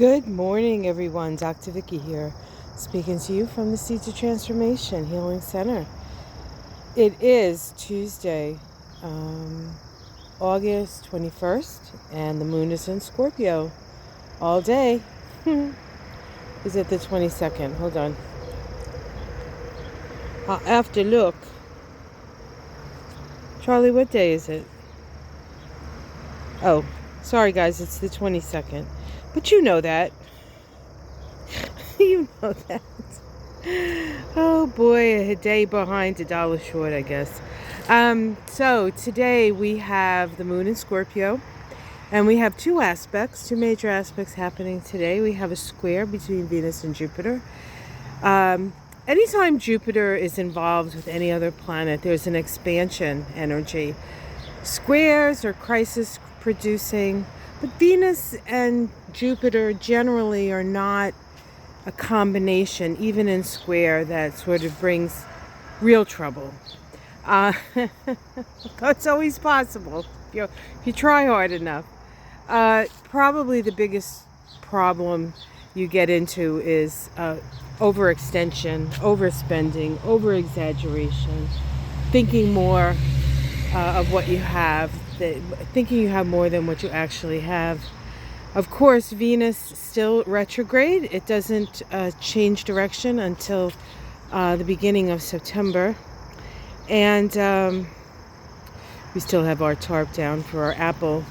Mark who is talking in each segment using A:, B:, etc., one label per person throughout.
A: Good morning, everyone. Dr. Vicky here, speaking to you from the Seeds of Transformation Healing Center. It is Tuesday, August 21st, and the moon is in Scorpio all day. Is it the 22nd? Hold on. I'll have to look. Charlie, what day is it? Oh, sorry guys, it's the 22nd. But you know that. You know that. Oh boy, a day behind, a dollar short, I guess. So today we have the moon in Scorpio, and we have two major aspects happening today. We have a square between Venus and Jupiter. Anytime Jupiter is involved with any other planet, there's an expansion energy. Squares are crisis producing, but Venus and Jupiter generally are not a combination, even in square, that sort of brings real trouble. It's always possible if you try hard enough. Probably the biggest problem you get into is overextension, overspending, overexaggeration, thinking more of what you have, thinking you have more than what you actually have. Of course, Venus still retrograde. It doesn't change direction until the beginning of September. And we still have our tarp down for our apple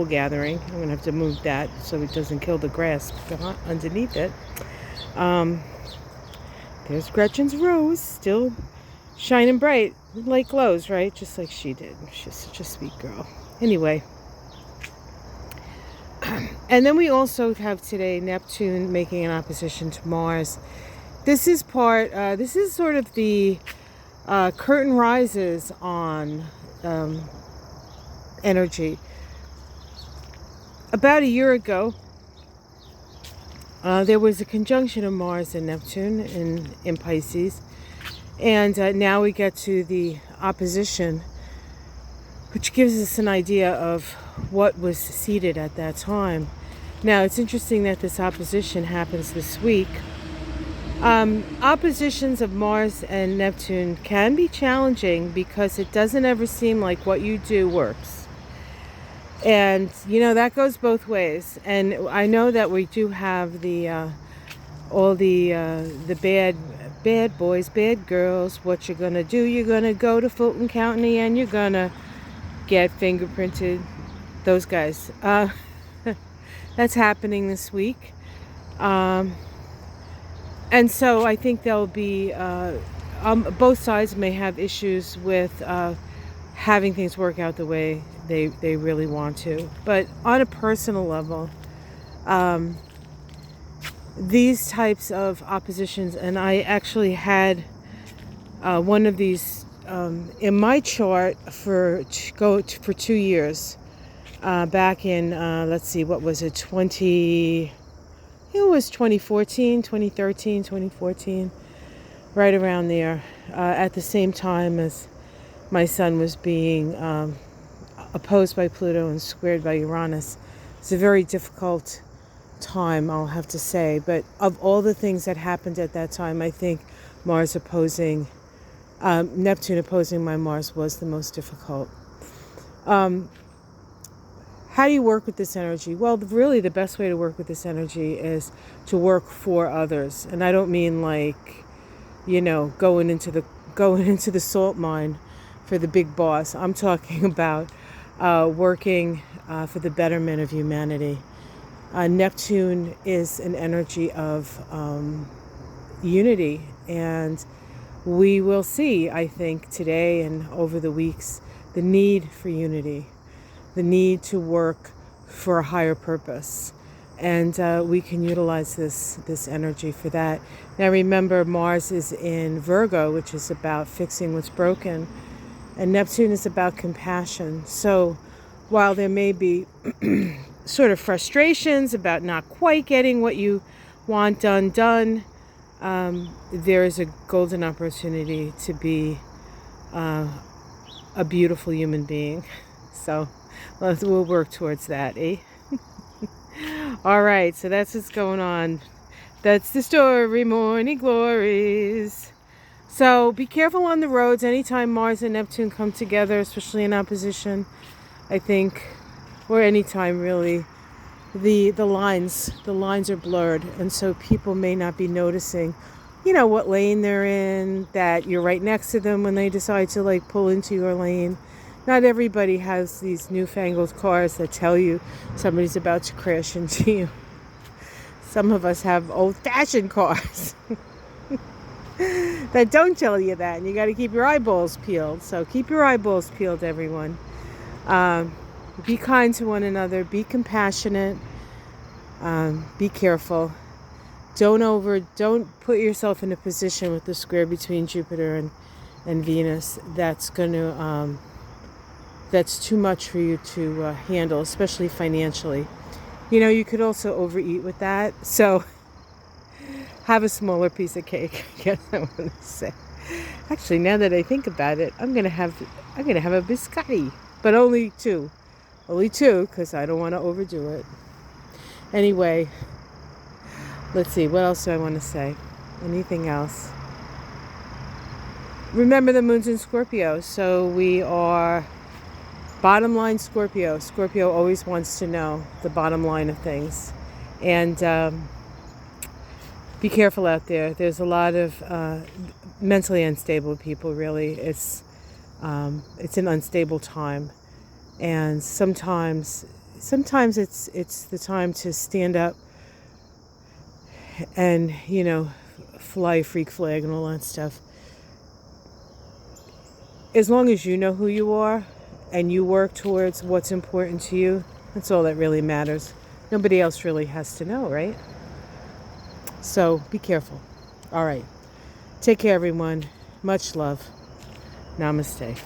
A: gathering. I'm going to have to move that so it doesn't kill the grass underneath it. There's Gretchen's rose, still shining bright. Light glows, right? Just like she did. She's such a sweet girl. Anyway. And then we also have today Neptune making an opposition to Mars. This is sort of the curtain rises on energy. About a year ago, there was a conjunction of Mars and Neptune in Pisces. And now we get to the opposition, which gives us an idea of what was seated at that time. Now, it's interesting that this opposition happens this week. Oppositions of Mars and Neptune can be challenging because it doesn't ever seem like what you do works. And, that goes both ways. And I know that we do have all the bad boys, bad girls. What you're going to do, you're going to go to Fulton County and you're going to get fingerprinted. Those guys. That's happening this week. And so I think there'll be, both sides may have issues with having things work out the way they really want to. But on a personal level, these types of oppositions, and I actually had one of these in my chart for 2 years, back in let's see, what was it, 2014, 2013, 2014, right around there, at the same time as my sun was being opposed by Pluto and squared by Uranus. It's a very difficult time, I'll have to say, but of all the things that happened at that time, I think Neptune opposing my Mars was the most difficult. How do you work with this energy? Well, really the best way to work with this energy is to work for others. And I don't mean like, going into the salt mine for the big boss. I'm talking about working for the betterment of humanity. Neptune is an energy of unity, and we will see, I think, today and over the weeks, the need for unity, the need to work for a higher purpose. And we can utilize this energy for that. Now remember, Mars is in Virgo, which is about fixing what's broken, and Neptune is about compassion. So while there may be sort of frustrations about not quite getting what you want done, there is a golden opportunity to be a beautiful human being. So we'll work towards that, eh? All right, so that's what's going on. That's the story, morning glories. So be careful on the roads anytime Mars and Neptune come together, especially in opposition, I think, or anytime really. The lines are blurred, and so people may not be noticing, what lane they're in, that you're right next to them when they decide to like pull into your lane. Not everybody has these newfangled cars that tell you somebody's about to crash into you. Some of us have old-fashioned cars that don't tell you that, and you got to keep your eyeballs peeled. So keep your eyeballs peeled, everyone. Be kind to one another. Be compassionate. Be careful. Don't put yourself in a position with the square between Jupiter and Venus that's too much for you to handle, especially financially. You could also overeat with that. So have a smaller piece of cake, I guess I want to say. Actually, now that I think about it, I'm gonna have a biscotti, but only two, because I don't want to overdo it. Anyway, let's see. What else do I want to say? Anything else? Remember, the moon's in Scorpio, so we are bottom line Scorpio. Scorpio always wants to know the bottom line of things, and be careful out there. There's a lot of mentally unstable people. Really, it's an unstable time, and sometimes it's the time to stand up and fly a freak flag and all that stuff. As long as you know who you are and you work towards what's important to you, that's all that really matters. Nobody else really has to know, right? So be careful. All right. Take care, everyone. Much love. Namaste.